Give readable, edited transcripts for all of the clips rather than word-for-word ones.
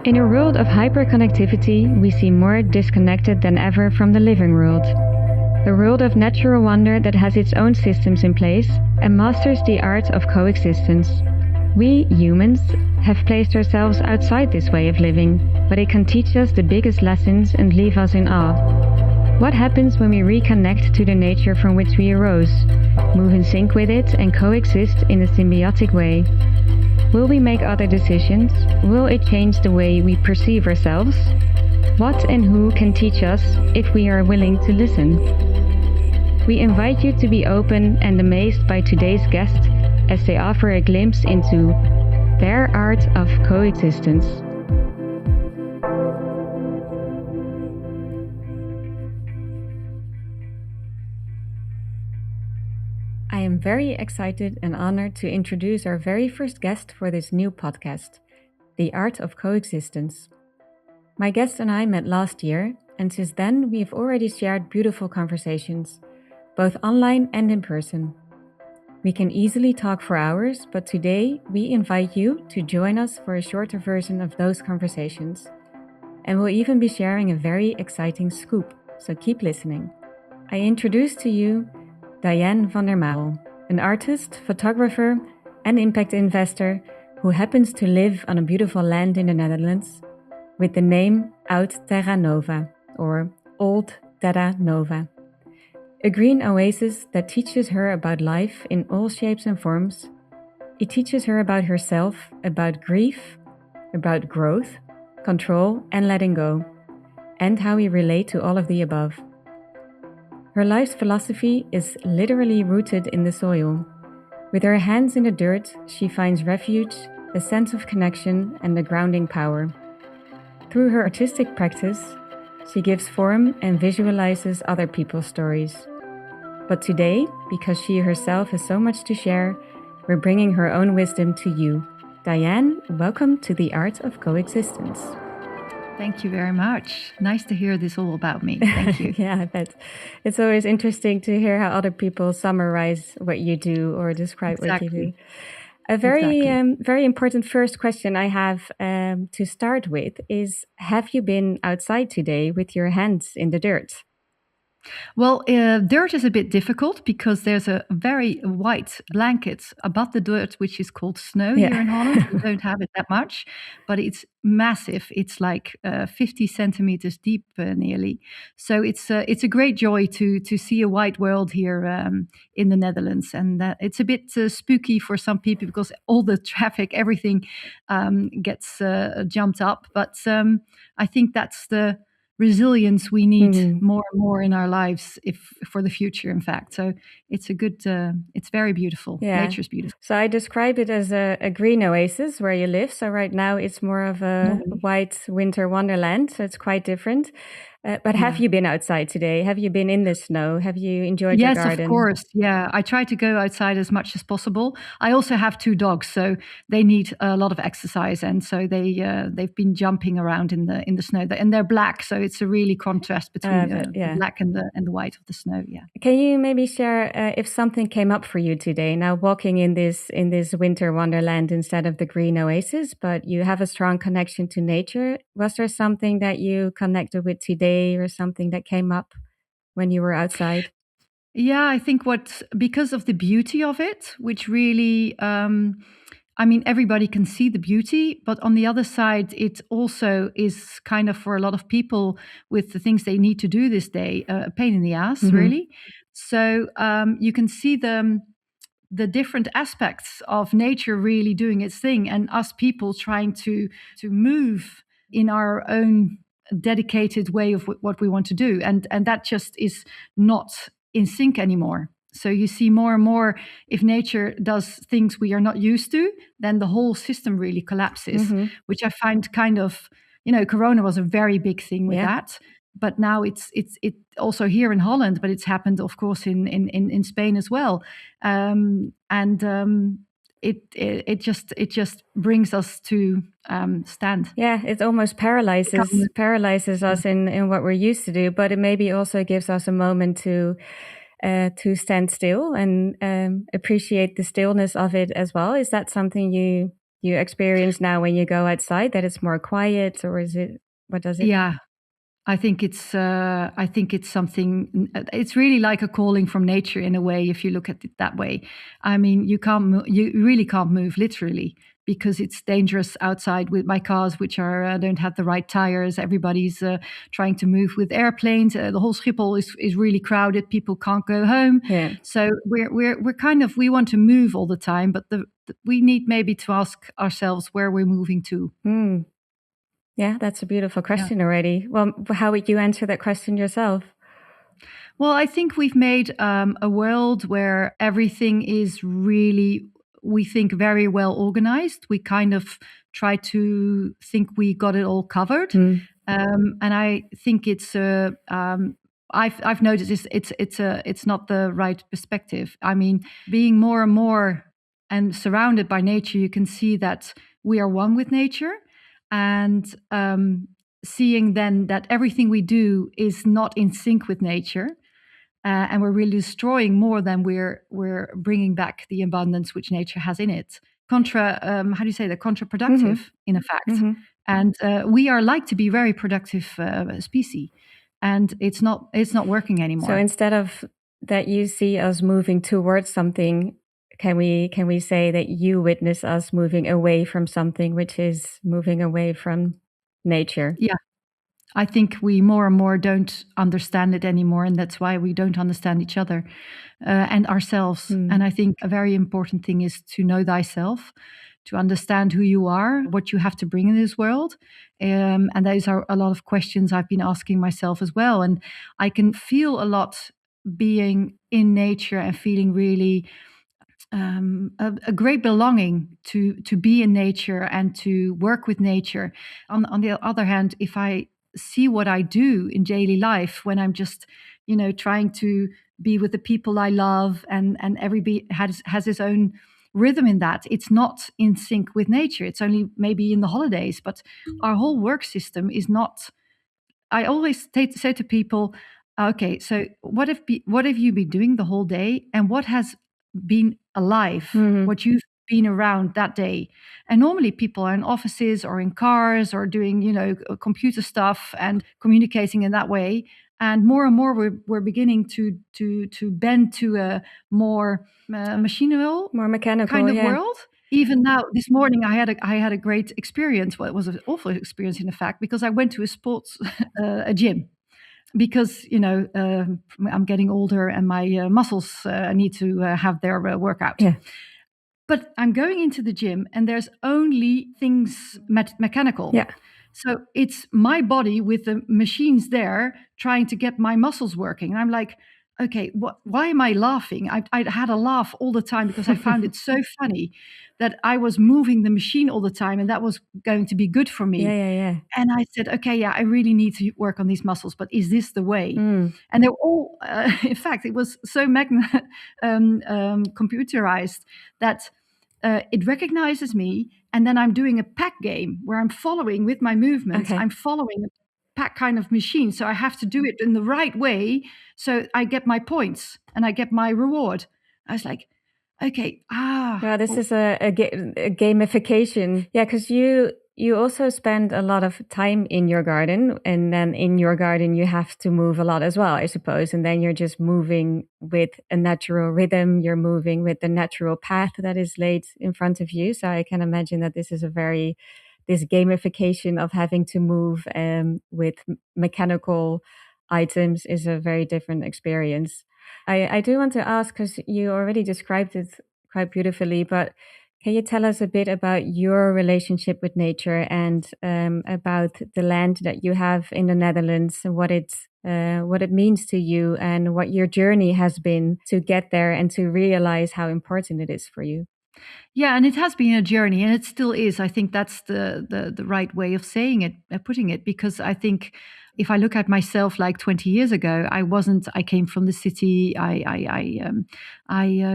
In a world of hyperconnectivity, we seem more disconnected than ever from the living world. The world of natural wonder that has its own systems in place and masters the art of coexistence. We, humans, have placed ourselves outside this way of living, but it can teach us the biggest lessons and leave us in awe. What happens when we reconnect to the nature from which we arose, move in sync with it and coexist in a symbiotic way? Will we make other decisions? Will it change the way we perceive ourselves? What and who can teach us if we are willing to listen? We invite you to be open and amazed by today's guests as they offer a glimpse into their art of coexistence. I am very excited and honored to introduce our very first guest for this new podcast, The Art of Coexistence. My guest and I met last year, and since then we have already shared beautiful conversations, both online and in person. We can easily talk for hours, but today we invite you to join us for a shorter version of those conversations. And we'll even be sharing a very exciting scoop, so keep listening. I introduce to you Diane van der Marel, an artist, photographer, and impact investor who happens to live on a beautiful land in the Netherlands with the name Oud Terra Nova, or Old Terra Nova. A green oasis that teaches her about life in all shapes and forms. It teaches her about herself, about grief, about growth, control, and letting go, and how we relate to all of the above. Her life's philosophy is literally rooted in the soil. With her hands in the dirt, she finds refuge, a sense of connection, and a grounding power. Through her artistic practice, she gives form and visualizes other people's stories. But today, because she herself has so much to share, we're bringing her own wisdom to you. Diane, welcome to The Art of Coexistence. Thank you very much. Nice to hear this all about me. Thank you. Yeah, I bet. It's always interesting to hear how other people summarize what you do or describe what you do. A very important first question I have to start with is, have you been outside today with your hands in the dirt? Well, dirt is a bit difficult because there's a very white blanket above the dirt, which is called snow here in Holland. We don't have it that much, but it's massive. It's like 50 centimeters deep nearly. So it's a great joy to see a white world here in the Netherlands. And it's a bit spooky for some people because all the traffic, everything gets jumped up. But I think that's the resilience we need more and more in our lives for the future, in fact. So it's it's very beautiful. Yeah. Nature's beautiful. So I describe it as a green oasis where you live. So right now it's more of a white winter wonderland. So it's quite different. But have you been outside today? Have you been in the snow? Have you enjoyed your garden? Yes, of course. Yeah, I try to go outside as much as possible. I also have 2 dogs, so they need a lot of exercise, and so they've been jumping around in the snow. And they're black, so it's a really contrast between the black and the white of the snow. Yeah. Can you maybe share if something came up for you today? Now walking in this winter wonderland instead of the green oasis, but you have a strong connection to nature. Was there something that you connected with today? Or something that came up when you were outside? Yeah, I think because of the beauty of it, which really, everybody can see the beauty, but on the other side, it also is kind of for a lot of people with the things they need to do this day, a pain in the ass, really. So you can see the different aspects of nature really doing its thing, and us people trying to move in our own dedicated way of what we want to do, and that just is not in sync anymore. So you see more and more, if nature does things we are not used to, then the whole system really collapses, which I find kind of, Corona was a very big thing with that, but now it's also here in Holland, but it's happened of course in Spain as well, It just brings us to stand. Yeah, it almost paralyzes us in what we're used to do, but it maybe also gives us a moment to stand still and appreciate the stillness of it as well. Is that something you you experience now when you go outside, that it's more quiet, or is it, what does it? Yeah, I think it's something. It's really like a calling from nature in a way, if you look at it that way. I mean, you really can't move literally, because it's dangerous outside by cars which don't have the right tires. Everybody's trying to move with airplanes. The whole Schiphol is really crowded. People can't go home. Yeah. So we're kind of, we want to move all the time, but we need maybe to ask ourselves where we're moving to. Yeah, that's a beautiful question already. Well, how would you answer that question yourself? Well, I think we've made a world where everything is really, we think, very well organized. We kind of try to think we got it all covered. And I think it's I've noticed it's not the right perspective. I mean, being more and more and surrounded by nature, you can see that we are one with nature, and seeing then that everything we do is not in sync with nature, and we're really destroying more than we're bringing back the abundance which nature has in it. How do you say that? Counterproductive, in effect. And we are like to be very productive species, and it's not working anymore. So instead of that you see us moving towards something, can we say that you witness us moving away from something, which is moving away from nature? Yeah. I think we more and more don't understand it anymore, and that's why we don't understand each other and ourselves. And I think a very important thing is to know thyself, to understand who you are, what you have to bring in this world. And those are a lot of questions I've been asking myself as well. And I can feel a lot being in nature and feeling really a great belonging to be in nature and to work with nature. On the other hand, if I see what I do in daily life when I'm just, trying to be with the people I love, and everybody has his own rhythm in that, it's not in sync with nature. It's only maybe in the holidays, but our whole work system is not. I always say to people, okay, so what have you been doing the whole day, and what has been alive, what you've been around that day? And normally people are in offices or in cars or doing, computer stuff and communicating in that way. And more we're beginning to bend to a more machinal, more mechanical kind of world. Even now, this morning, I had a great experience. Well, it was an awful experience, in fact, because I went to a sports a gym. Because I'm getting older and my muscles need to have their workout. Yeah. But I'm going into the gym and there's only things mechanical. Yeah. So it's my body with the machines there trying to get my muscles working. And I'm like, okay, why am I laughing? I had a laugh all the time because I found it so funny that I was moving the machine all the time, and that was going to be good for me. Yeah. And I said, okay, I really need to work on these muscles, but is this the way? And they're all, in fact, it was so computerized that it recognizes me, and then I'm doing a pack game where I'm following with my movements. Okay. I'm following a pack kind of machine, so I have to do it in the right way, so I get my points and I get my reward. I was like, okay, yeah, this is a gamification. Yeah, because you also spend a lot of time in your garden, and then in your garden you have to move a lot as well, I suppose. And then you're just moving with a natural rhythm. You're moving with the natural path that is laid in front of you. So I can imagine that this is this gamification of having to move with mechanical items is a very different experience. I do want to ask, because you already described it quite beautifully, but can you tell us a bit about your relationship with nature and about the land that you have in the Netherlands, and what it means to you, and what your journey has been to get there and to realize how important it is for you? Yeah, and it has been a journey, and it still is. I think that's the right way of saying it, putting it, because I think if I look at myself like 20 years ago, I came from the city. I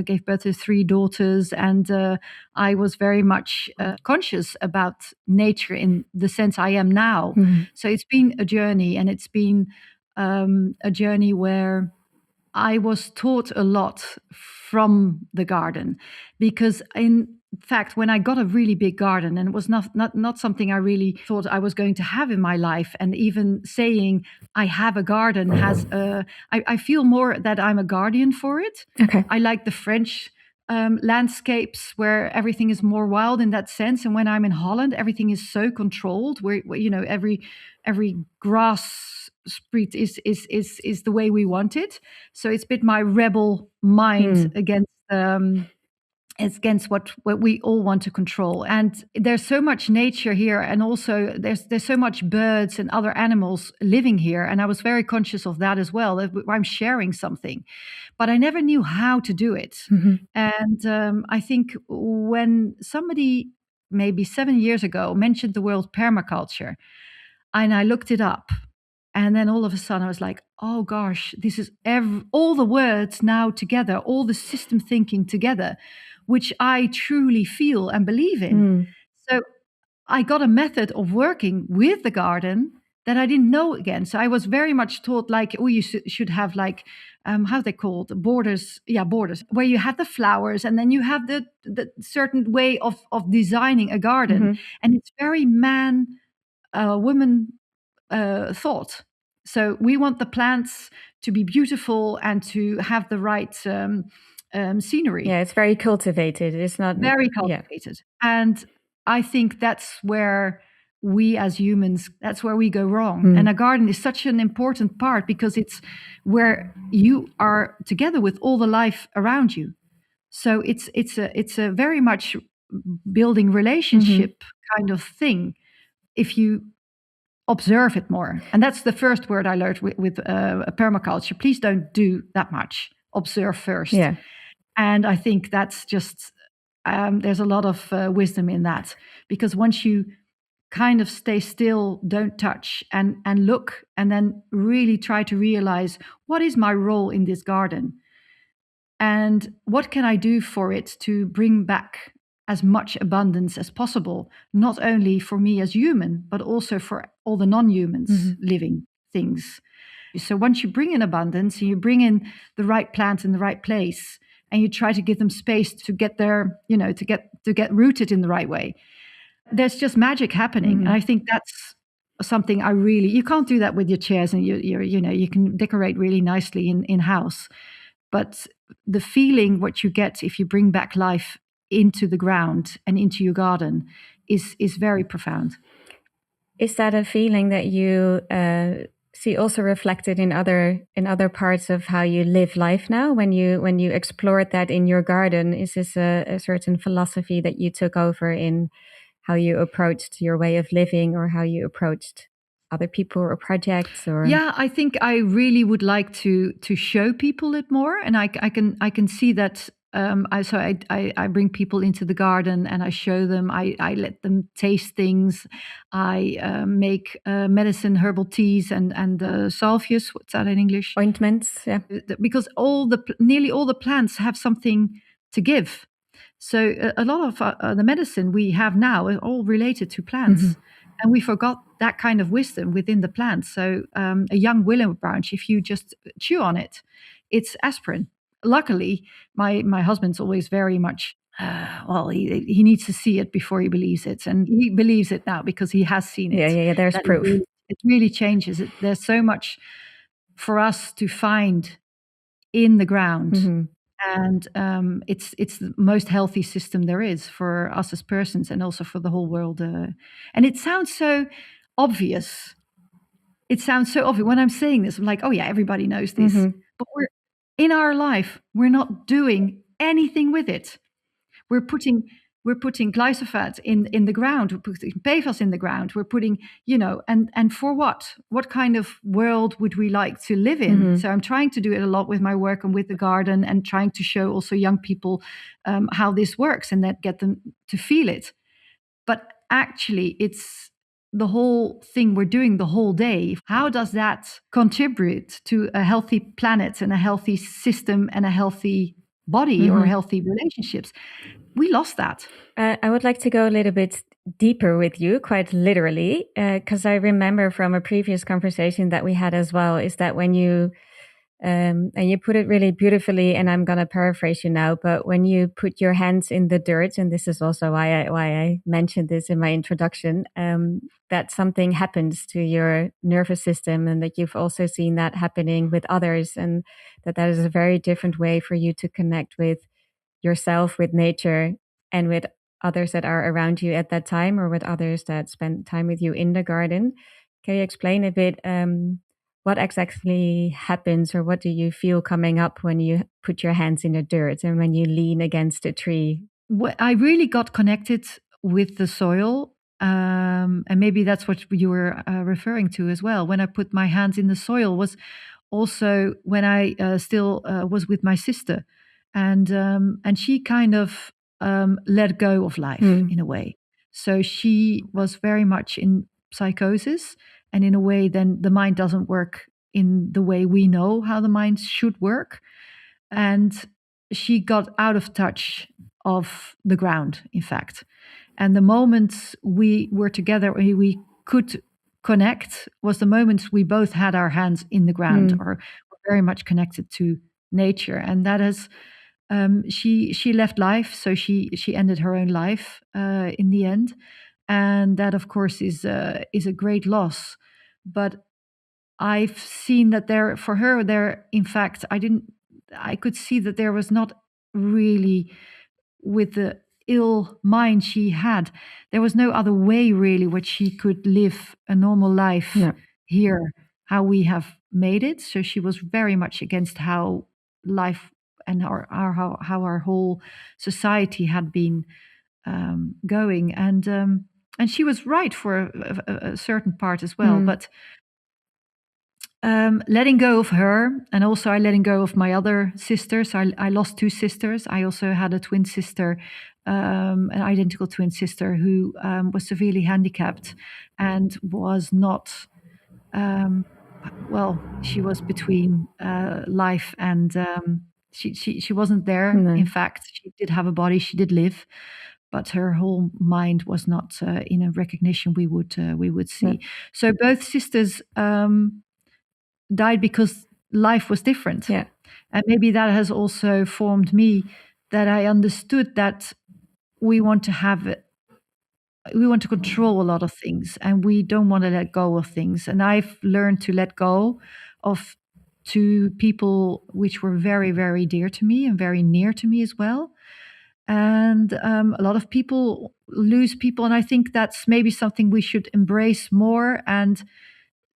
gave birth to 3 daughters, and I was very much conscious about nature in the sense I am now. So it's been a journey, and it's been a journey where I was taught a lot from the garden, because in fact, when I got a really big garden, and it was not something I really thought I was going to have in my life, and even saying I have a garden I feel more that I'm a guardian for it. Okay. I like the French landscapes where everything is more wild in that sense, and when I'm in Holland, everything is so controlled. Where every grass spread is the way we want it. So it's a bit my rebel mind against what we all want to control. And there's so much nature here, and also there's so much birds and other animals living here, and I was very conscious of that as well, that I'm sharing something, but I never knew how to do it. And I think when somebody maybe 7 years ago mentioned the word permaculture, and I looked it up, and then all of a sudden I was like, oh gosh, this is all the words now together, all the system thinking together, which I truly feel and believe in. So I got a method of working with the garden that I didn't know again. So I was very much taught like, oh, you should have like, how they called borders. Yeah, borders, where you have the flowers, and then you have the certain way of designing a garden. And it's very woman thought. So we want the plants to be beautiful and to have the right scenery. Yeah, it's very cultivated. It's not very cultivated. Yeah. And I think that's where we as humans, that's where we go wrong. And a garden is such an important part, because it's where you are together with all the life around you. So it's a very much building relationship kind of thing if you observe it more. And that's the first word I learned with permaculture. Please don't do that much. Observe first. Yeah. And I think that's just, there's a lot of wisdom in that, because once you kind of stay still, don't touch, and look, and then really try to realize, what is my role in this garden? And what can I do for it to bring back as much abundance as possible, not only for me as human, but also for all the non-humans living things. So once you bring in abundance, and you bring in the right plant in the right place, and you try to give them space to get there, to get rooted in the right way, there's just magic happening. And I think that's something you can't do that with your chairs, and you can decorate really nicely in house, but the feeling what you get if you bring back life into the ground and into your garden is very profound. Is that a feeling that you see also reflected in other parts of how you live life now? When you explored that in your garden, is this a certain philosophy that you took over in how you approached your way of living, or how you approached other people or projects? Or yeah, I think I really would like to show people it more, and I can see that. I bring people into the garden, and I show them. I let them taste things. I make medicine, herbal teas, and salvias. What's that in English? Ointments. Yeah, because nearly all the plants have something to give. So a lot of the medicine we have now is all related to plants, and we forgot that kind of wisdom within the plants. So a young willow branch, if you just chew on it, it's aspirin. Luckily, my husband's always very much, he needs to see it before he believes it. And he believes it now because he has seen it. Yeah, there's proof. It really changes. There's so much for us to find in the ground. And it's the most healthy system there is for us as persons, and also for the whole world. And it sounds so obvious. It sounds so obvious. When I'm saying this, I'm like, oh yeah, everybody knows this. But in our life, we're not doing anything with it. We're putting glyphosate in the ground. We're putting PFAS in the ground. We're putting, and for what? What kind of world would we like to live in? So I'm trying to do it a lot with my work and with the garden, and trying to show also young people how this works, and that get them to feel it. But actually, it's the whole thing we're doing the whole day. How does that contribute to a healthy planet and a healthy system and a healthy body or healthy relationships? We lost that. I would like to go a little bit deeper with you, quite literally, because I remember from a previous conversation that we had as well, is that when you And you put it really beautifully, and I'm going to paraphrase you now, but when you put your hands in the dirt, and this is also why I mentioned this in my introduction, that something happens to your nervous system, and that you've also seen that happening with others, and that is a very different way for you to connect with yourself, with nature, and with others that are around you at that time, or with others that spend time with you in the garden. Can you explain a bit what exactly happens, or what do you feel coming up when you put your hands in the dirt and when you lean against a tree? I really got connected with the soil. And maybe that's what you were referring to as well. When I put my hands in the soil was also when I still was with my sister, and she kind of let go of life in a way. So she was very much in psychosis, and in a way, then the mind doesn't work in the way we know how the mind should work, and she got out of touch of the ground, in fact. And the moments we were together, we could connect, was the moments we both had our hands in the ground, or were very much connected to nature. And that is, she left life, so she ended her own life in the end, and that of course is a great loss. But I've seen that there, for her, there, in fact, I could see that there was not really, with the ill mind she had, there was no other way really which she could live a normal life here, how we have made it. So she was very much against how life and how our whole society had been going. And she was right for a certain part as well. But letting go of her, and also I letting go of my other sisters. I lost two sisters. I also had a twin sister, an identical twin sister, who was severely handicapped and was not, well, she was between life and she wasn't there. In fact, she did have a body, she did live, but her whole mind was not in a recognition we would see. So both sisters died because life was different. And maybe that has also formed me, that I understood that we want to control a lot of things, and we don't want to let go of things. And I've learned to let go of two people which were very, very dear to me and very near to me as well. And a lot of people lose people, and I think that's maybe something we should embrace more, and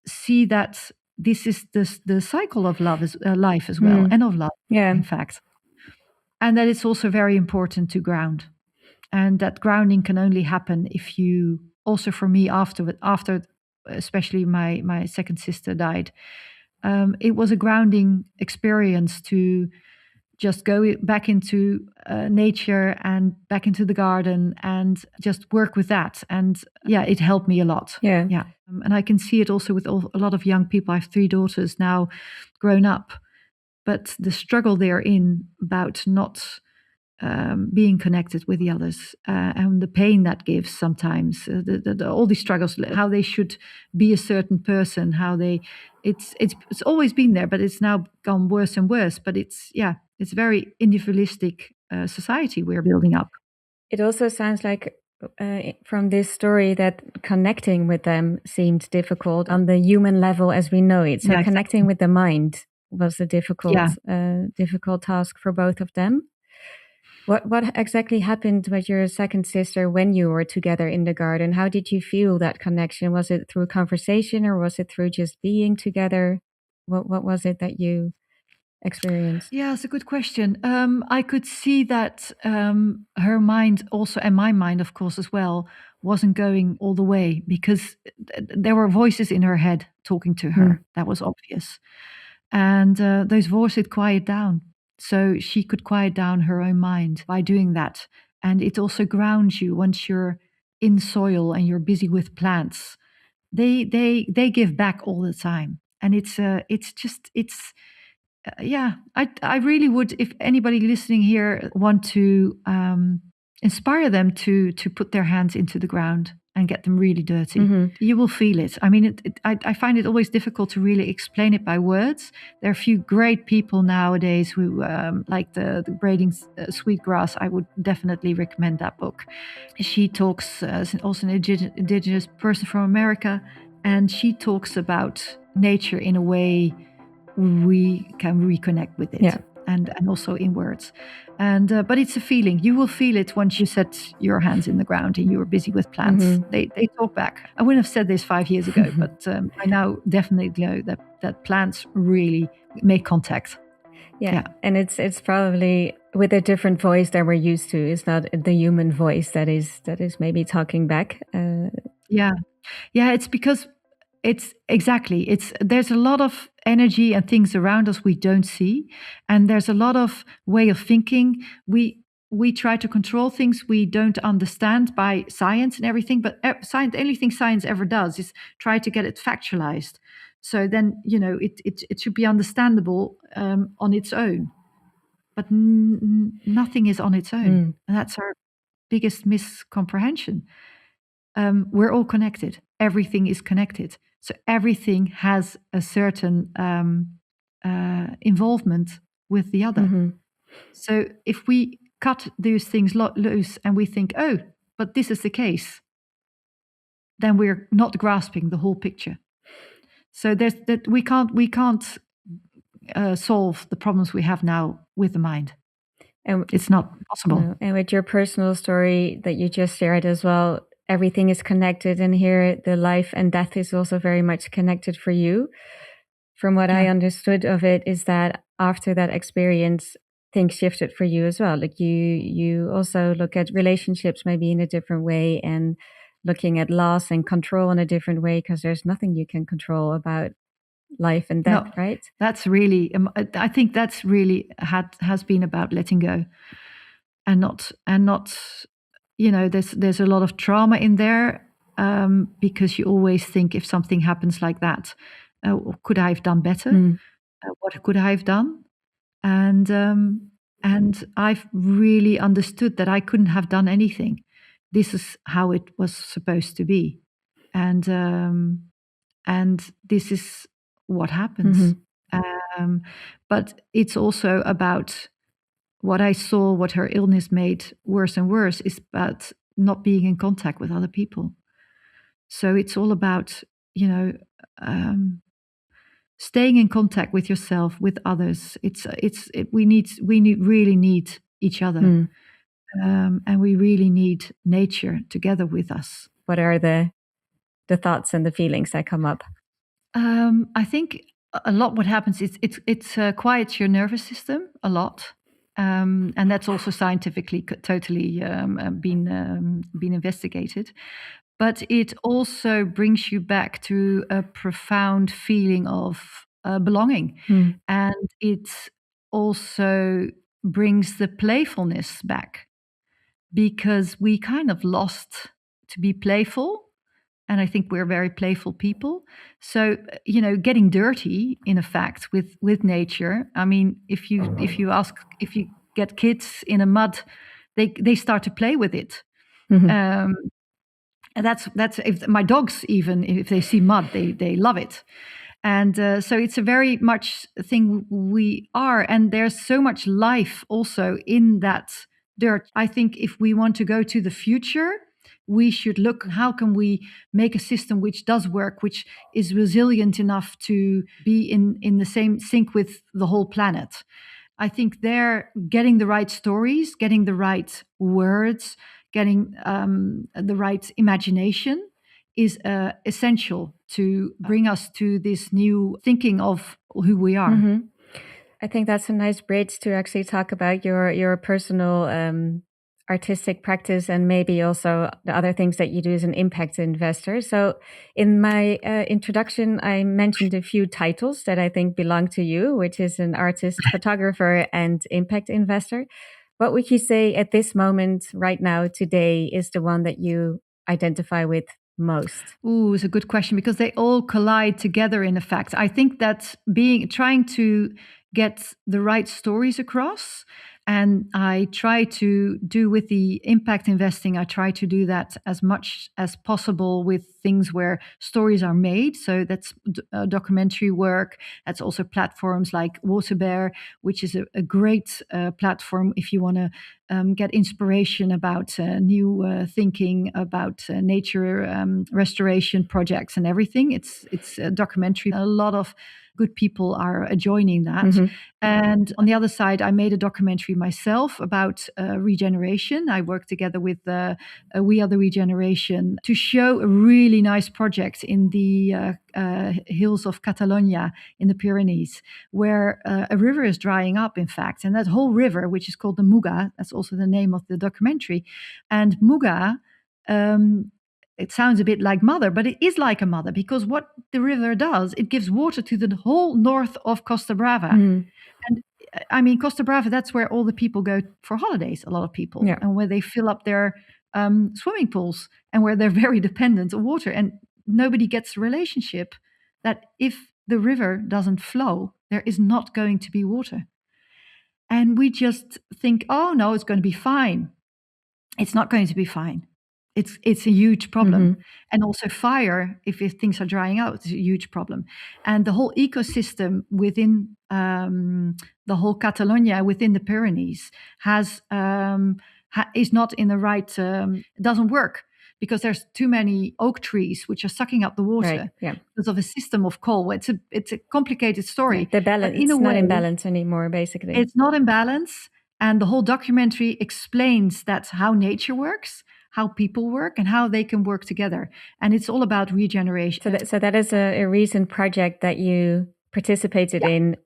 see that this is the cycle of life as well, and of love, in fact. And that it's also very important to ground. And that grounding can only happen if you, also for me, after especially my second sister died, it was a grounding experience to just go back into nature and back into the garden and just work with that. And it helped me a lot. And I can see it also with a lot of young people. I have 3 daughters now grown up, but the struggle they're in about not being connected with the others, and the pain that gives sometimes, all these struggles, how they should be a certain person, how it's always been there, but it's now gone worse and worse. But it's very individualistic society we're building up. It also sounds like from this story that connecting with them seemed difficult on the human level as we know it. So connecting with the mind was a difficult task for both of them. What exactly happened with your second sister when you were together in the garden? How did you feel that connection? Was it through conversation, or was it through just being together? What was it that you experienced? Yeah, it's a good question. I could see that her mind also, and my mind, of course, as well, wasn't going all the way, because there were voices in her head talking to her. That was obvious. And those voices quiet down. So she could quiet down her own mind by doing that. And it also grounds you once you're in soil and you're busy with plants. They give back all the time. And I really would, if anybody listening here want to inspire them to put their hands into the ground and get them really dirty. You will feel it. I mean, I find it always difficult to really explain it by words. There are a few great people nowadays who like the Braiding Sweetgrass. I would definitely recommend that book. She talks, also an indigenous person from America, and she talks about nature in a way we can reconnect with it. Yeah. And also in words. And but it's a feeling. You will feel it once you set your hands in the ground and you're busy with plants. They talk back. I wouldn't have said this 5 years ago, but I now definitely know that plants really make contact. Yeah. And it's probably with a different voice that we're used to. It's not the human voice that is maybe talking back. Yeah, it's because there's a lot of energy and things around us we don't see, and there's a lot of way of thinking. We try to control things we don't understand by science and everything, but science, only thing science ever does is try to get it factualized. So then, it should be understandable on its own, but nothing is on its own, and that's our biggest miscomprehension. We're all connected. Everything is connected. So everything has a certain involvement with the other. So if we cut those things loose and we think, oh, but this is the case, then we're not grasping the whole picture. So there's that we can't solve the problems we have now with the mind. And it's not possible. No. And with your personal story that you just shared as well, everything is connected, and here the life and death is also very much connected for you. From what I understood of it is that after that experience, things shifted for you as well. Like you also look at relationships maybe in a different way, and looking at loss and control in a different way, because there's nothing you can control about life and death, right? That's really, I think that's really has been about letting go, and not. There's a lot of trauma in there, because you always think, if something happens like that, could I have done better? What could I have done? And I've really understood that I couldn't have done anything. This is how it was supposed to be, and this is what happens. But it's also about what I saw, what her illness made worse and worse, is about not being in contact with other people. So it's all about, staying in contact with yourself, with others. We really need each other, and we really need nature together with us. What are the thoughts and the feelings that come up? I think a lot what happens is it quiets your nervous system a lot. And that's also scientifically totally been investigated. But it also brings you back to a profound feeling of belonging. And it also brings the playfulness back, because we kind of lost to be playful. And I think we're very playful people. So, getting dirty, in effect, with nature. I mean, if you get kids in a mud, they start to play with it. And that's if my dogs, even if they see mud, they love it. And so it's a very much thing we are. And there's so much life also in that dirt. I think if we want to go to the future, we should look, how can we make a system which does work, which is resilient enough to be in the same sync with the whole planet. I think they're getting the right stories, getting the right words, getting the right imagination is essential to bring us to this new thinking of who we are. I think that's a nice bridge to actually talk about your personal artistic practice, and maybe also the other things that you do as an impact investor. So in my introduction, I mentioned a few titles that I think belong to you, which is an artist, photographer, and impact investor. What would you say at this moment, right now, today, is the one that you identify with most? Ooh, it's a good question, because they all collide together, in effect. I think that trying to get the right stories across, And I try to do with the impact investing, I try to do that as much as possible with things where stories are made. So that's documentary work. That's also platforms like Waterbear, which is a great platform if you want to get inspiration about new thinking about nature restoration projects and everything. It's a documentary. A lot of good people are joining that. And on the other side, I made a documentary myself about regeneration. I worked together with We Are the Regeneration to show a really nice project in the hills of Catalonia in the Pyrenees, where a river is drying up, in fact. And that whole river, which is called the Muga, that's also the name of the documentary. And Muga, it sounds a bit like mother, but it is like a mother, because what the river does, it gives water to the whole north of Costa Brava. And I mean, Costa Brava, that's where all the people go for holidays, a lot of people, and where they fill up their swimming pools, and where they're very dependent on water. And nobody gets a relationship that if the river doesn't flow, there is not going to be water. And we just think, oh no, it's going to be fine. It's not going to be fine. It's a huge problem. And also fire, if things are drying out, it's a huge problem. And the whole ecosystem within the whole Catalonia, within the Pyrenees, is not in the right, doesn't work, because there's too many oak trees which are sucking up the water because of a system of coal. It's a complicated story. The balance, it's not in balance anymore, basically. It's not in balance. And the whole documentary explains that's how nature works, how people work, and how they can work together. And it's all about regeneration. So that is a recent project that you participated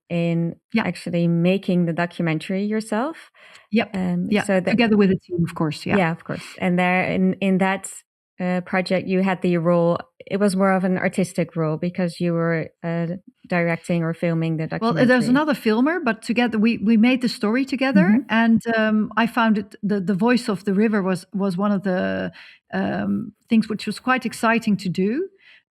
in actually making the documentary yourself. So together with a team, of course. Yeah, of course. And there in that project, you had the role. It was more of an artistic role because you were directing or filming the documentary. Well, there's another filmer, but together we made the story together. And I found it the voice of the river was one of the things which was quite exciting to do,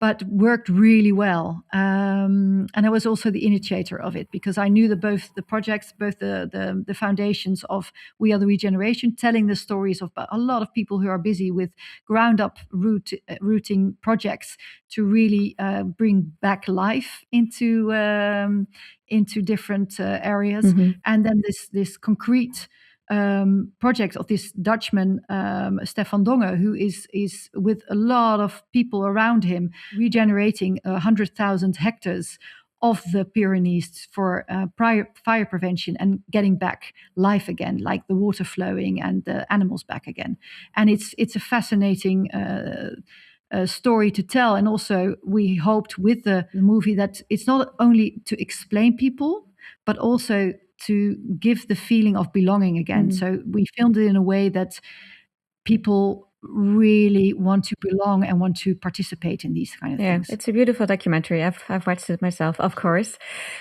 but worked really well. And I was also the initiator of it, because I knew both the projects, both the foundations of We Are the Regeneration, telling the stories of a lot of people who are busy with ground up rooting projects to really bring back life into different areas. And then this concrete project of this Dutchman, Stefan Donge, who is with a lot of people around him, regenerating 100,000 hectares of the Pyrenees for fire prevention and getting back life again, like the water flowing and the animals back again. And it's a fascinating story to tell. And also we hoped with the movie that it's not only to explain people, but also to give the feeling of belonging again. So we filmed it in a way that people really want to belong and want to participate in these kind of things. It's a beautiful documentary. I've watched it myself, of course.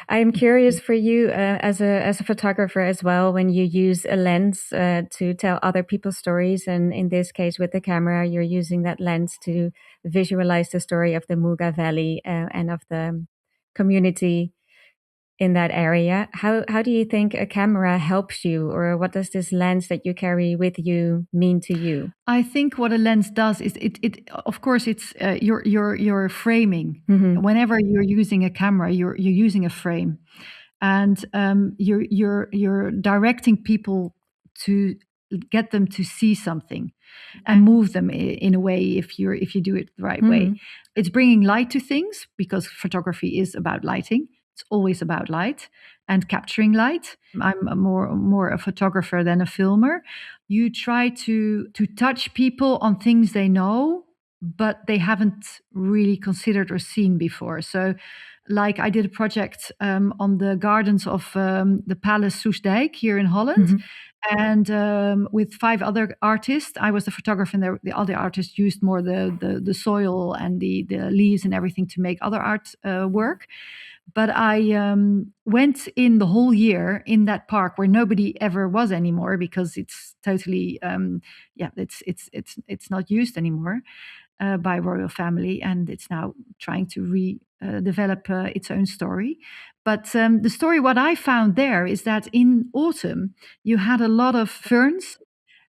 I'm curious for you as a photographer as well, when you use a lens to tell other people's stories, and in this case with the camera, you're using that lens to visualize the story of the Muga Valley and of the community in that area. How do you think a camera helps you, or what does this lens that you carry with you mean to you? I think what a lens does is it of course it's your framing. Whenever you're using a camera, you're using a frame, and you're directing people to get them to see something and move them in a way if you do it the right way. It's bringing light to things, because photography is about lighting. It's always about light and capturing light. I'm more a photographer than a filmer. You try to touch people on things they know, but they haven't really considered or seen before. So like I did a project on the gardens of the Palace Soesdijk here in Holland. And with 5 other artists, I was the photographer, and the other artists used more the soil and the leaves and everything to make other art work. But I went in the whole year in that park where nobody ever was anymore, because it's totally it's not used anymore. by royal family, and it's now trying to develop its own story. But the story, what I found there is that in autumn you had a lot of ferns,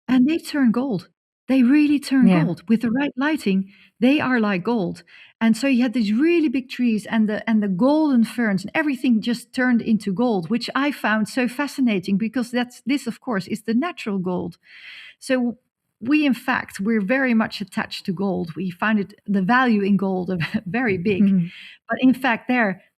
and they turn gold. They really turn Yeah. gold with the right lighting. They are like gold. And so you had these really big trees, and the golden ferns, and everything just turned into gold, which I found so fascinating, because this of course is the natural gold. So we, in fact, we're very much attached to gold. We find the value in gold very big. Mhm. But in fact,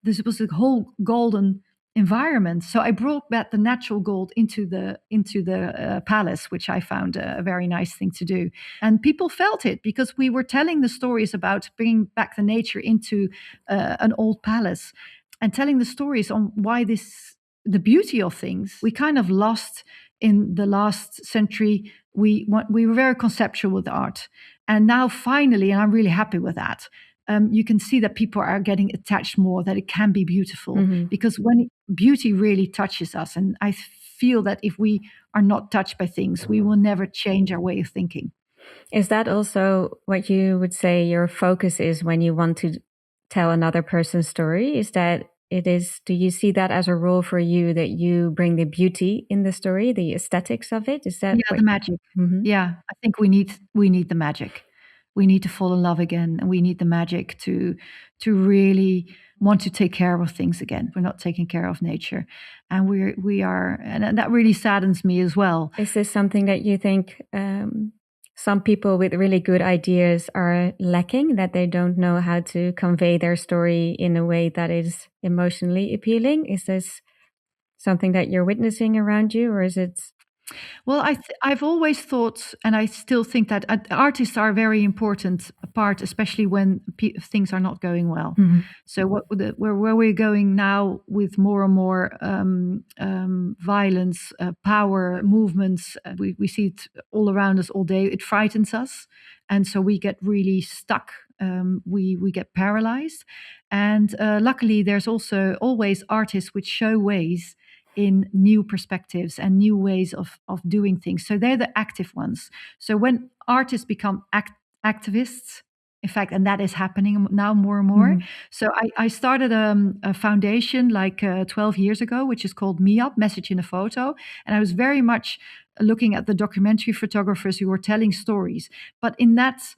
this was a whole golden environment. So I brought back the natural gold into the palace, which I found a very nice thing to do. And people felt it, because we were telling the stories about bringing back the nature into an old palace, and telling the stories on why the beauty of things we kind of lost in the last century. We were very conceptual with art, and now finally, and I'm really happy with that. You can see that people are getting attached more, that it can be beautiful, because when beauty really touches us, and I feel that if we are not touched by things, we will never change our way of thinking. Is that also what you would say your focus is when you want to tell another person's story? Is that do you see that as a role for you, that you bring the beauty in the story, the aesthetics of it? Is that the magic? Yeah, I think we need the magic. We need to fall in love again, and we need the magic to really want to take care of things again. We're not taking care of nature, and we are, and that really saddens me as well. Is this something that you think some people with really good ideas are lacking, that they don't know how to convey their story in a way that is emotionally appealing? Is this something that you're witnessing around you, or is it? Well, I've always thought, and I still think, that artists are a very important part, especially when things are not going well. So where we're going now with more and more violence, power, movements, we see it all around us all day. It frightens us, and so we get really stuck. We get paralyzed, and luckily there's also always artists which show ways in new perspectives and new ways of doing things. So they're the active ones. So when artists become activists, in fact, and that is happening now more and more. So I started a foundation like 12 years ago, which is called Me Up, Message in a Photo. And I was very much looking at the documentary photographers who were telling stories. But in that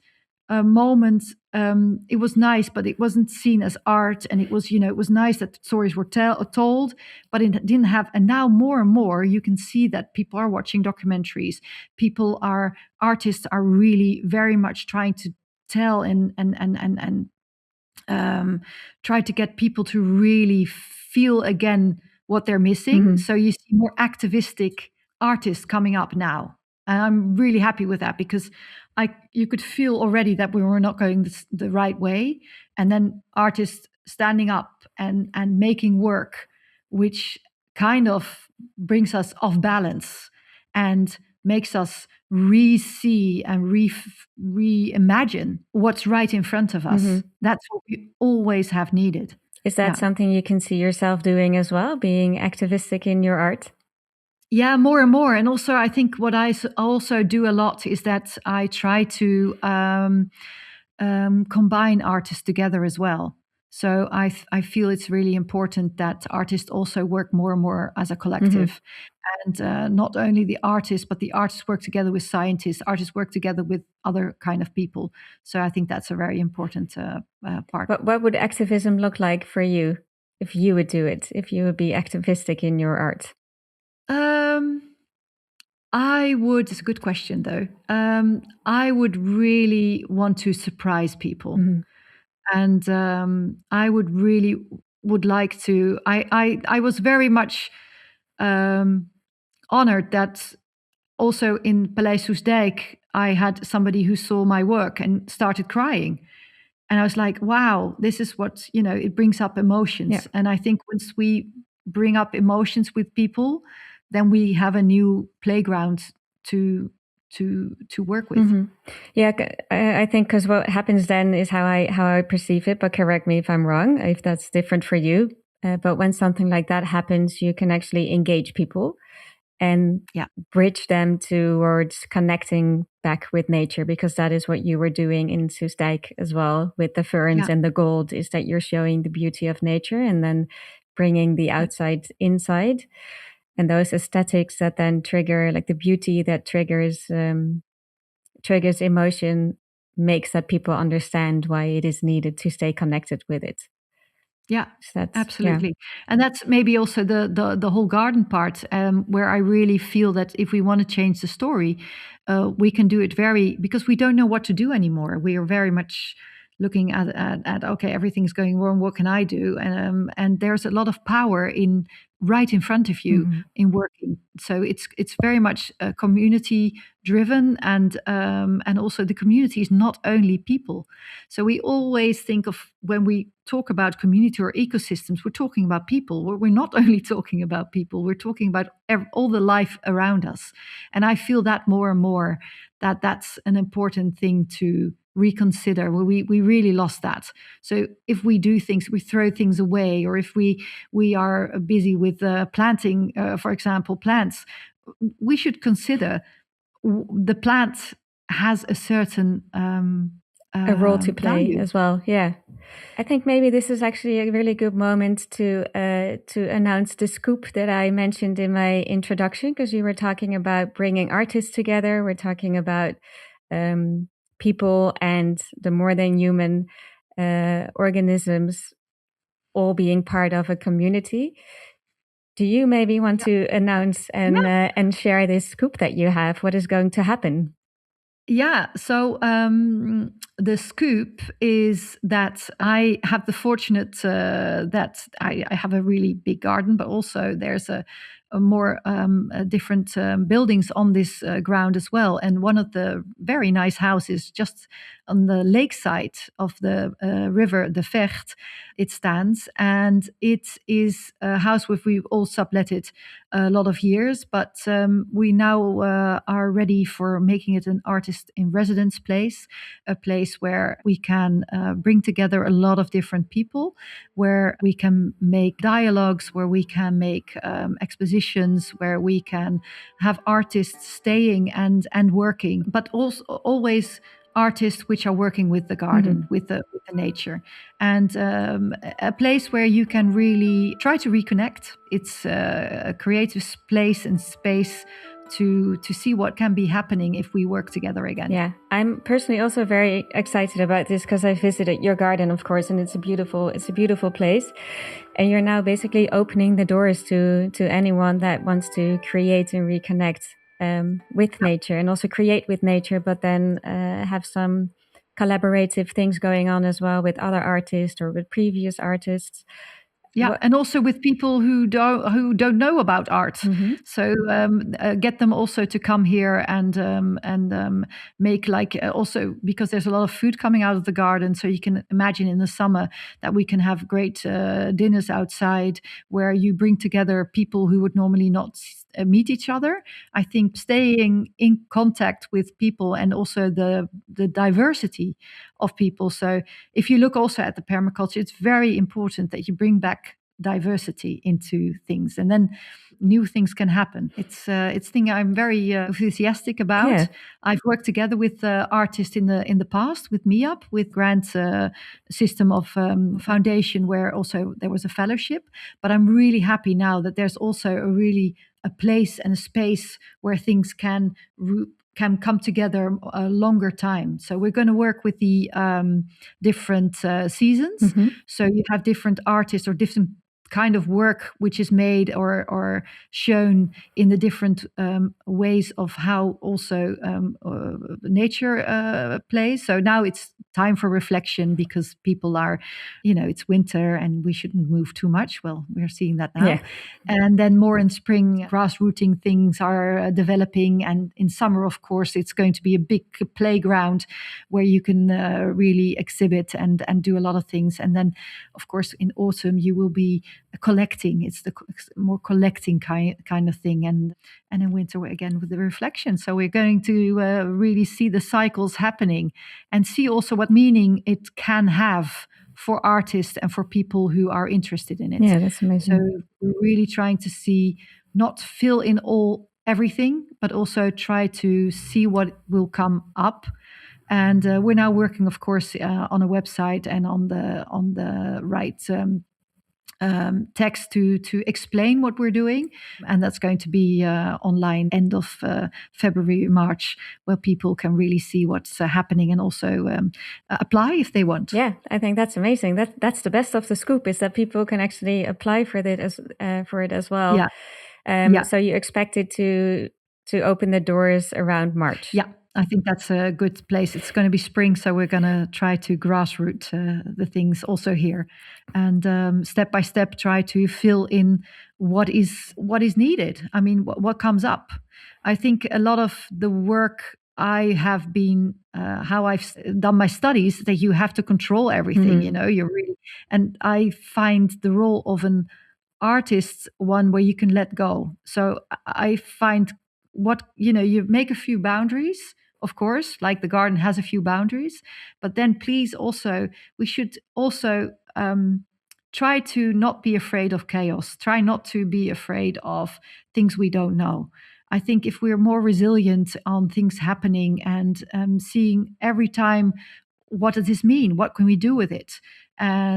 moment, it was nice, but it wasn't seen as art. And it was nice that stories were told, but it didn't have. And now more and more, you can see that people are watching documentaries. Artists are really very much trying to tell and try to get people to really feel again what they're missing. So you see more activistic artists coming up now. And I'm really happy with that, because you could feel already that we were not going the right way. And then artists standing up and making work, which kind of brings us off balance and makes us re-see and reimagine what's right in front of us. That's what we always have needed. Is that something you can see yourself doing as well, being activistic in your art? Yeah, more and more. And also, I think what I also do a lot is that I try to combine artists together as well. So I feel it's really important that artists also work more and more as a collective. And not only the artists, but the artists work together with scientists, artists work together with other kind of people. So I think that's a very important part. But what would activism look like for you if you would do it, if you would be activistic in your art? It's a good question though. I would really want to surprise people. And I would like to, I was very much honored that also in Paleis Soestdijk, I had somebody who saw my work and started crying. And I was like, wow, this is what, it brings up emotions. Yeah. And I think once we bring up emotions with people, then we have a new playground to work with. Yeah, I think because what happens then is how I perceive it, but correct me if I'm wrong, if that's different for you. But when something like that happens, you can actually engage people. and bridge them towards connecting back with nature, because that is what you were doing in Soestdijk as well with the ferns and the gold, is that you're showing the beauty of nature and then bringing the outside inside, and those aesthetics that then trigger, like the beauty that triggers emotion, makes that people understand why it is needed to stay connected with it. Yeah, absolutely. And that's maybe also the whole garden part, where I really feel that if we want to change the story, we can do it because we don't know what to do anymore. We are very much looking at okay, everything's going wrong. What can I do? And there's a lot of power right in front of you in working. So it's very much community driven, and also the community is not only people. So we always think of, when we talk about community or ecosystems, we're talking about people. We're not only talking about people, we're talking about all the life around us. And I feel that more and more, that's an important thing to reconsider. We really lost that. So if we do things, we throw things away, or if we are busy with planting, for example, plants, we should consider the plant has a certain a role to play value as well. Yeah, I think maybe this is actually a really good moment to announce the scoop that I mentioned in my introduction, because you were talking about bringing artists together. We're talking about people and the more than human organisms all being part of a community. Do you maybe want to announce and share this scoop that you have? What is going to happen? Yeah, so the scoop is that I have the fortunate that I have a really big garden, but also there's a more different buildings on this ground as well. And one of the very nice houses just on the lakeside of the river, the Vecht, it stands. And it is a house where we've all subletted a lot of years, but we now are ready for making it an artist in residence place, a place where we can bring together a lot of different people, where we can make dialogues, where we can make expositions, where we can have artists staying and working, but also always artists which are working with the garden, with the nature, and a place where you can really try to reconnect. It's a creative place and space to see what can be happening if we work together again. Yeah, I'm personally also very excited about this, because I visited your garden, of course, and it's a beautiful place. And you're now basically opening the doors to anyone that wants to create and reconnect with nature, and also create with nature, but then have some collaborative things going on as well with other artists or with previous artists. Yeah, and also with people who don't know about art. So get them also to come here and make, like, also because there's a lot of food coming out of the garden. So you can imagine in the summer that we can have great dinners outside, where you bring together people who would normally not meet each other. I think staying in contact with people, and also the diversity of people. So if you look also at the permaculture, it's very important that you bring back diversity into things, and then new things can happen. It's thing I'm very enthusiastic about. Yeah. I've worked together with artists in the past with MIAP, with grant system of foundation, where also there was a fellowship. But I'm really happy now that there's also a place and a space where things can come together a longer time. So we're going to work with the different seasons. So you have different artists or different kind of work which is made or shown in the different ways of how also nature plays. So now it's time for reflection, because people are, it's winter and we shouldn't move too much. Well, we're seeing that now. Yeah. And then more in spring, grassrooting things are developing. And in summer, of course, it's going to be a big playground where you can really exhibit and do a lot of things. And then, of course, in autumn, you will be collecting. It's the more collecting kind of thing. And in winter, again, with the reflection. So we're going to really see the cycles happening and see also what meaning it can have for artists and for people who are interested in it. Yeah, that's amazing. So we're really trying to see, not fill in all everything, but also try to see what will come up. And we're now working, of course, on a website and on the right text to explain what we're doing, and that's going to be online end of February, March, where people can really see what's happening and also apply if they want. Yeah, I think that's amazing. That's the best of the scoop, is that people can actually apply for it as well. Yeah. So you expect it to open the doors around March. Yeah. I think that's a good place. It's going to be spring, so we're going to try to grassroot the things also here, and step by step try to fill in what is needed. I mean, what comes up. I think a lot of the work I have been, how I've done my studies, that you have to control everything. You're really, and I find the role of an artist one where you can let go. So I find you make a few boundaries, of course, like the garden has a few boundaries, but then please also, we should also try to not be afraid of chaos, try not to be afraid of things we don't know. I think if we're more resilient on things happening and seeing every time, what does this mean? What can we do with it?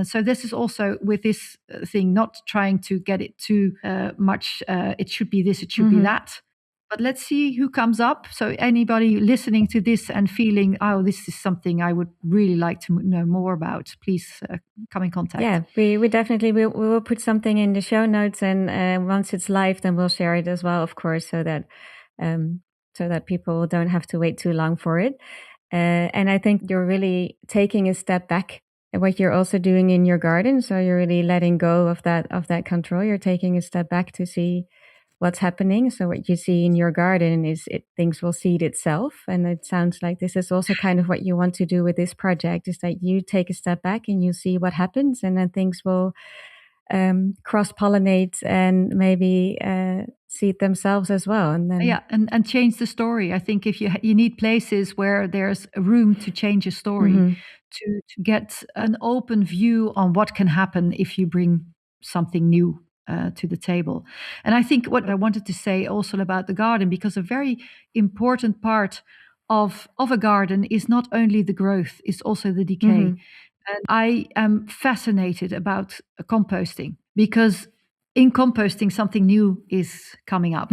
So this is also with this thing, not trying to get it too much. It should be this, it should be that. But let's see who comes up. So anybody listening to this and feeling, oh, this is something I would really like to know more about, please come in contact. Yeah, we definitely we will put something in the show notes, and once it's live, then we'll share it as well, of course, so that people don't have to wait too long for it. And I think you're really taking a step back at what you're also doing in your garden. So you're really letting go of that control. You're taking a step back to see what's happening. So what you see in your garden is things will seed itself. And it sounds like this is also kind of what you want to do with this project, is that you take a step back and you see what happens, and then things will cross-pollinate and maybe seed themselves as well. And then and change the story. I think if you need places where there's room to change a story, to get an open view on what can happen if you bring something new to the table. And I think what I wanted to say also about the garden, because a very important part of a garden is not only the growth, it's also the decay. And I am fascinated about composting, because in composting something new is coming up.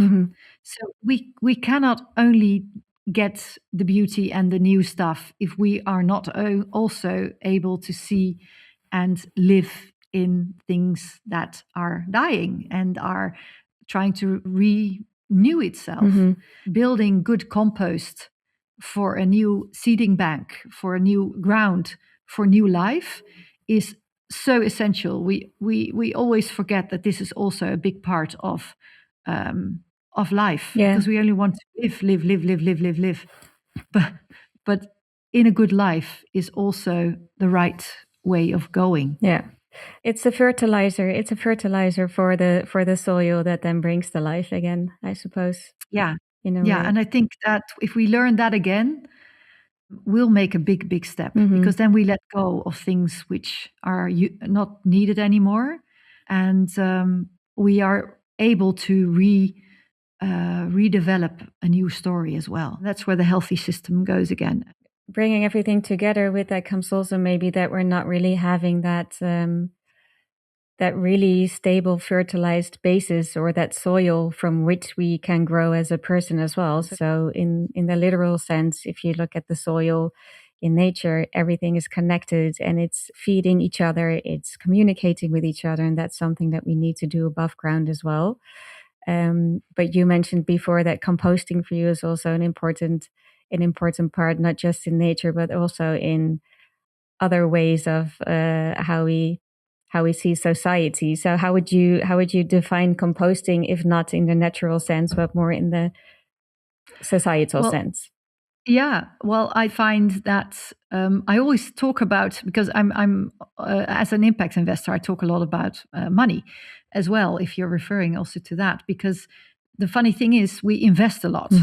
So we cannot only get the beauty and the new stuff if we are not also able to see and live in things that are dying and are trying to renew itself. Building good compost for a new seeding bank, for a new ground, for new life is so essential. We always forget that this is also a big part of life, because we only want to live. But in a good life is also the right way of going. Yeah. It's a fertilizer. It's a fertilizer for the soil that then brings the life again, I suppose. Yeah. In a way. And I think that if we learn that again, we'll make a big step, because then we let go of things which are not needed anymore, and we are able to redevelop a new story as well. That's where the healthy system goes again. Bringing everything together with that comes also maybe that we're not really having that really stable fertilized basis, or that soil from which we can grow as a person as well. So in the literal sense, if you look at the soil in nature, everything is connected and it's feeding each other, it's communicating with each other, and that's something that we need to do above ground as well. But you mentioned before that composting for you is also an important part, not just in nature, but also in other ways of how we see society. So how would you define composting, if not in the natural sense, but more in the societal sense? Yeah, well, I find that I always talk about, because I'm as an impact investor, I talk a lot about money as well, if you're referring also to that, because the funny thing is we invest a lot.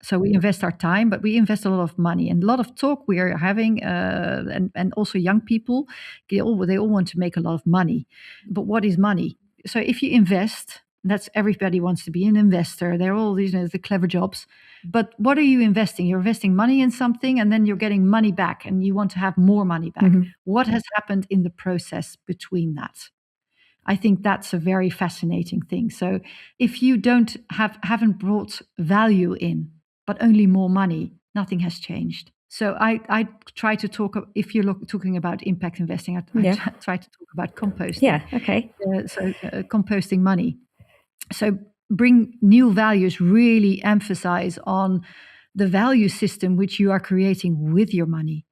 So we invest our time, but we invest a lot of money, and a lot of talk we are having, and also young people, they all want to make a lot of money. But what is money? So if you invest, That's everybody wants to be an investor. They're all these, the clever jobs. But what are you investing? You're investing money in something, and then you're getting money back, and you want to have more money back. What has happened in the process between that? I think that's a very fascinating thing. So if you haven't brought value in, but only more money, nothing has changed. So I try to talk, if you're talking about impact investing, I try to talk about composting. Yeah, okay. Composting money. So bring new values, really emphasize on the value system which you are creating with your money,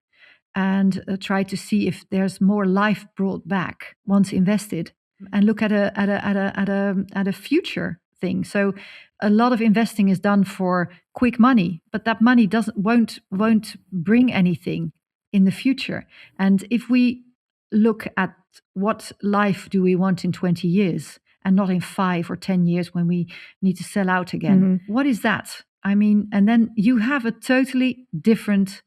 and try to see if there's more life brought back once invested, and look at a future thing. So a lot of investing is done for quick money, but that money won't bring anything in the future. And if we look at what life do we want in 20 years and not in 5 or 10 years when we need to sell out again, what is that? I mean, and then you have a totally different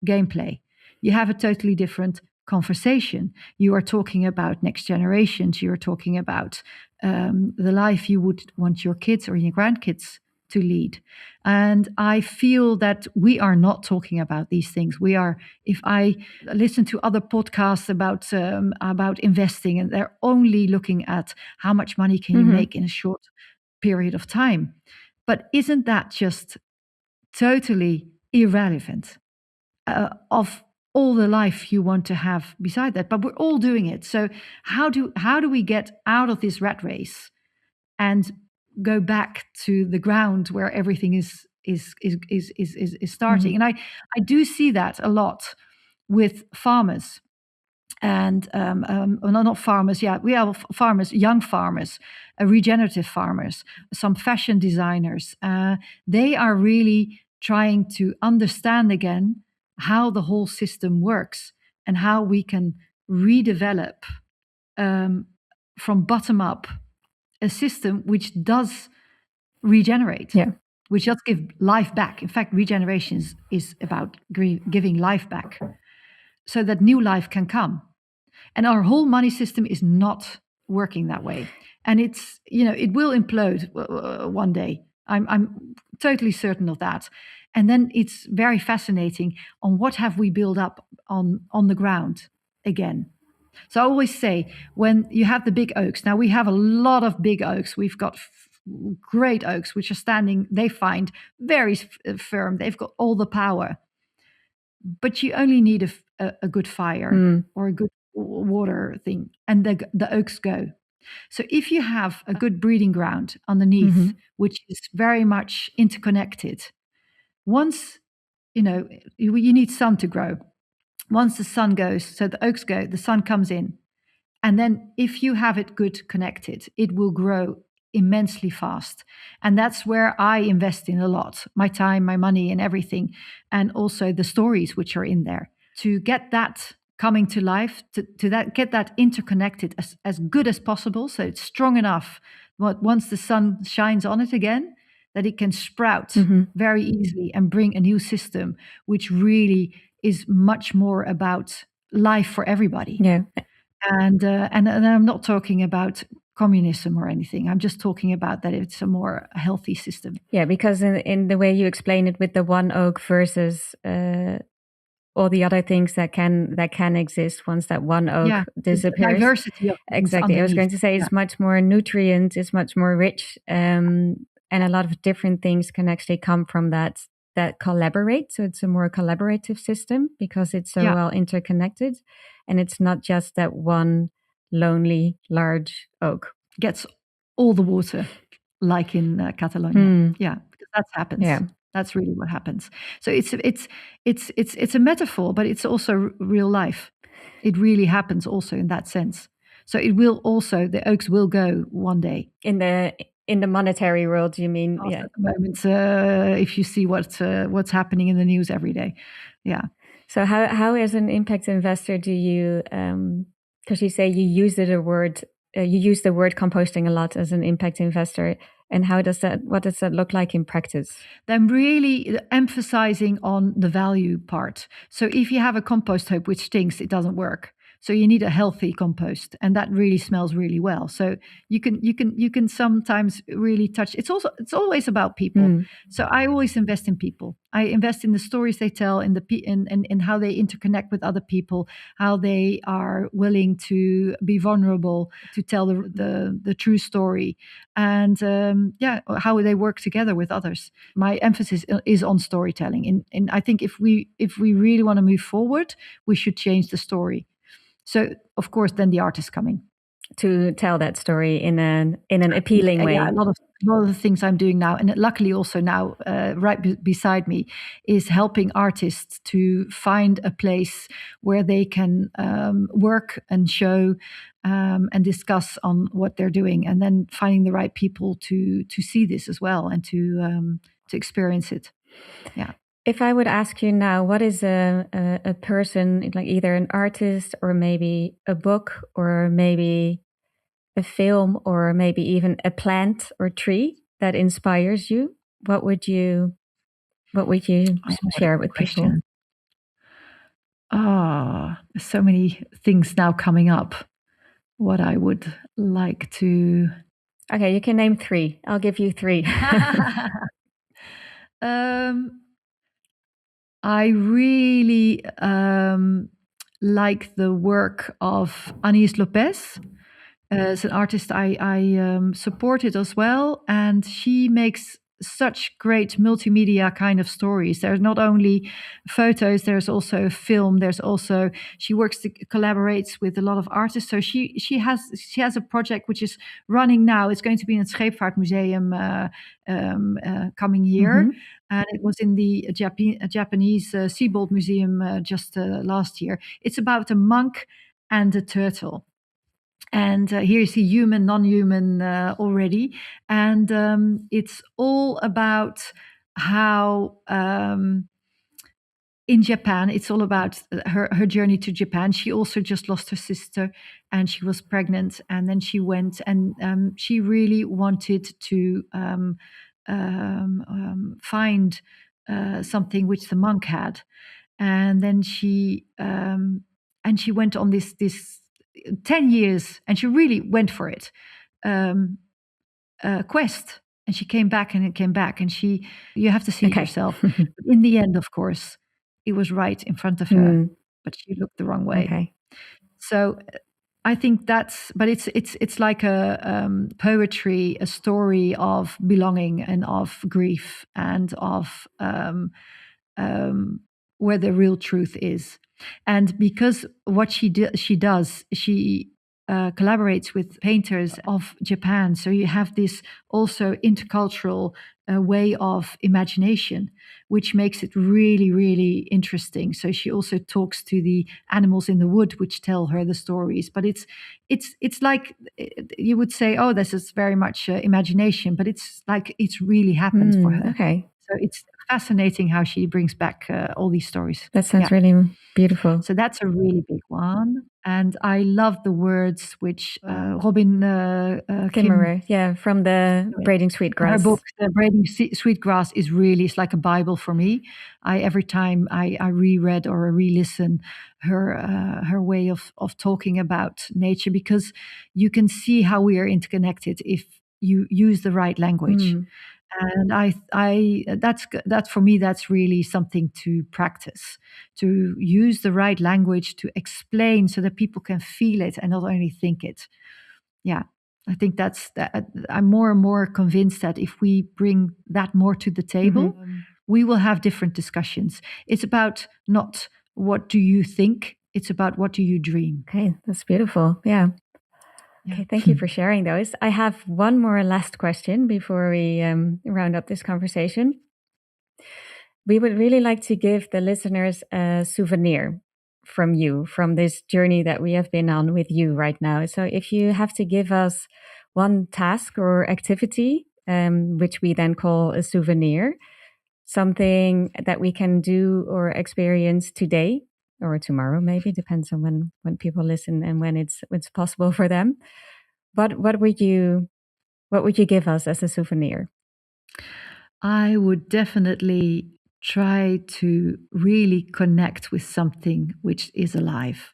gameplay. You have a totally different conversation. You are talking about next generations. You're talking about the life you would want your kids or your grandkids to lead. And I feel that we are not talking about these things. We are. If I listen to other podcasts about investing, and they're only looking at how much money can you make in a short period of time. But isn't that just totally irrelevant of all the life you want to have beside that? But we're all doing it. So how do we get out of this rat race and go back to the ground where everything is starting? And I do see that a lot with farmers. And not farmers, we have farmers, young farmers, regenerative farmers, some fashion designers. They are really trying to understand again how the whole system works and how we can redevelop from bottom up a system which does regenerate, which does give life back. In fact, regeneration is about giving life back so that new life can come. And our whole money system is not working that way. And it's, it will implode one day. I'm totally certain of that. And then it's very fascinating on what have we built up on the ground again. So I always say, when you have the big oaks, now we have a lot of big oaks. We've got great oaks, which are standing, they find very firm. They've got all the power. But you only need a good fire or a good water thing, and the oaks go. So if you have a good breeding ground underneath, which is very much interconnected, once, you need sun to grow. Once the sun goes, so the oaks go, the sun comes in. And then if you have it good connected, it will grow immensely fast. And that's where I invest in a lot, my time, my money, and everything. And also the stories which are in there, to get that coming to life, get that interconnected as good as possible. So it's strong enough once the sun shines on it again, that it can sprout very easily and bring a new system, which really is much more about life for everybody. Yeah. And I'm not talking about communism or anything. I'm just talking about that it's a more healthy system. Yeah, because in the way you explain it with the one oak versus all the other things that can exist once that one oak disappears. The diversity of exactly. I was going to say it's much more nutrient, it's much more rich, and a lot of different things can actually come from that collaborate. So it's a more collaborative system because it's so well interconnected, and it's not just that one lonely large oak gets all the water, like in Catalonia. Yeah, because that happens. Yeah. That's really what happens. So it's a metaphor, but it's also real life. It really happens also in that sense. So it will also, the oaks will go one day. In the monetary world, you mean? Also at the moment, if you see what's happening in the news every day, So how as an impact investor do you? Because you say you use the word composting a lot as an impact investor. And what does that look like in practice? I'm really emphasizing on the value part. So if you have a compost heap which stinks, it doesn't work. So you need a healthy compost, and that really smells really well. So you can sometimes really touch. It's always about people. So I always invest in people. I invest in the stories they tell, in how they interconnect with other people, how they are willing to be vulnerable, to tell the true story, and how they work together with others. My emphasis is on storytelling, and I think if we really want to move forward, we should change the story. So of course, then the art is coming to tell that story in an appealing way. Yeah, a lot of the things I'm doing now, and luckily also now, beside me, is helping artists to find a place where they can work and show and discuss on what they're doing, and then finding the right people to see this as well and to experience it. Yeah. If I would ask you now, what is a person, like either an artist or maybe a book or maybe a film or maybe even a plant or tree that inspires you, what would you share with people? There's so many things now coming up. What I would like to... Okay, you can name 3. I'll give you 3. I really like the work of Anaïs Lopez. As an artist, I support it as well, and she makes such great multimedia kind of stories. There's not only photos, there's also film. She collaborates with a lot of artists. So she has a project which is running now. It's going to be in het Scheepvaartmuseum coming year. And it was in the Japanese Seabold Museum just last year. It's about a monk and a turtle. And here you see human, non-human already. And it's all about how in Japan, it's all about her journey to Japan. She also just lost her sister and she was pregnant. And then she went and she really wanted to find something which the monk had. And then she went on this 10 years, and she really went for it, quest. And she came back and you have to see it yourself. In the end, of course, it was right in front of her, but she looked the wrong way. Okay. So I think it's like a poetry, a story of belonging and of grief and of where the real truth is. And because what she does, she collaborates with painters of Japan. So you have this also intercultural way of imagination, which makes it really, really interesting. So she also talks to the animals in the wood, which tell her the stories. But it's like you would say, oh, this is very much imagination, but it's like it's really happened for her. Okay. So it's fascinating how she brings back all these stories. That sounds really beautiful. So that's a really big one. And I love the words which Robin Kimmerer, from the Braiding Sweetgrass. Her book, The Braiding Sweetgrass, it's like a Bible for me. Every time I reread or re-listen her way of talking about nature, because you can see how we are interconnected if you use the right language. And that's for me, that's really something to practice, to use the right language to explain so that people can feel it and not only think it. Yeah, I think that I'm more and more convinced that if we bring that more to the table, we will have different discussions. It's about not what do you think, it's about what do you dream. Okay, that's beautiful. Yeah. Okay, thank you for sharing those. I have one more last question before we round up this conversation. We would really like to give the listeners a souvenir from you, from this journey that we have been on with you right now. So if you have to give us one task or activity, which we then call a souvenir, something that we can do or experience today or tomorrow, maybe, depends on when people listen and when it's possible for them. What would you give us as a souvenir? I would definitely try to really connect with something which is alive.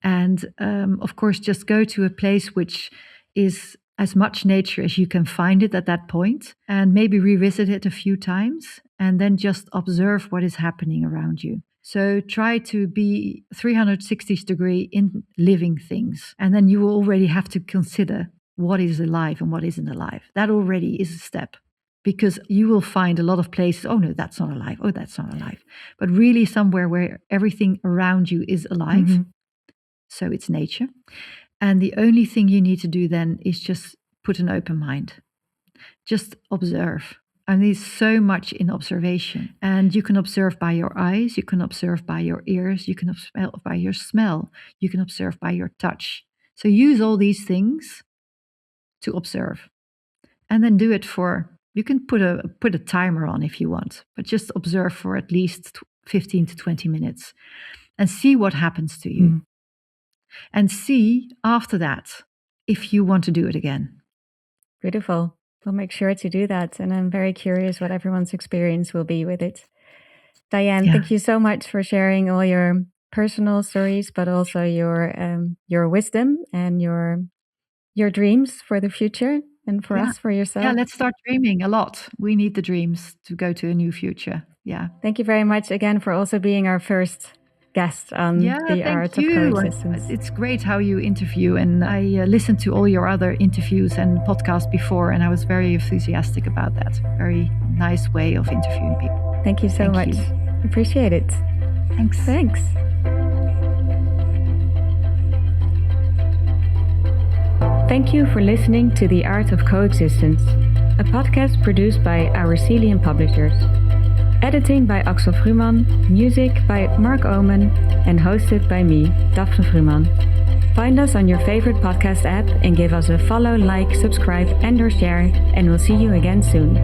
And of course, just go to a place which is as much nature as you can find it at that point, and maybe revisit it a few times, and then just observe what is happening around you. So try to be 360 degree in living things. And then you will already have to consider what is alive and what isn't alive. That already is a step, because you will find a lot of places, oh no, that's not alive. Oh, that's not alive. But really somewhere where everything around you is alive. Mm-hmm. So it's nature. And the only thing you need to do then is just put an open mind. Just observe. And there's so much in observation. And you can observe by your eyes, you can observe by your ears, you can observe by your smell, you can observe by your touch. So use all these things to observe. And then do it you can put a timer on if you want, but just observe for at least 15 to 20 minutes and see what happens to you. Mm. And see after that if you want to do it again. Beautiful. We'll make sure to do that. And I'm very curious what everyone's experience will be with it. Diane, thank you so much for sharing all your personal stories, but also your wisdom and your dreams for the future and for us, for yourself. Yeah, let's start dreaming a lot. We need the dreams to go to a new future. Yeah. Thank you very much again for also being our first guest on the art of coexistence. It's great how you interview, and I listened to all your other interviews and podcasts before, and I was very enthusiastic about that. Very nice way of interviewing people. Thank you so much. Appreciate it. Thanks. Thank you for listening to The Art of Coexistence, a podcast produced by our Celian publishers. Editing by Axel Fruman, music by Mark Omen, and hosted by me, Daphne Fruman. Find us on your favorite podcast app and give us a follow, like, subscribe, and/or share, and we'll see you again soon.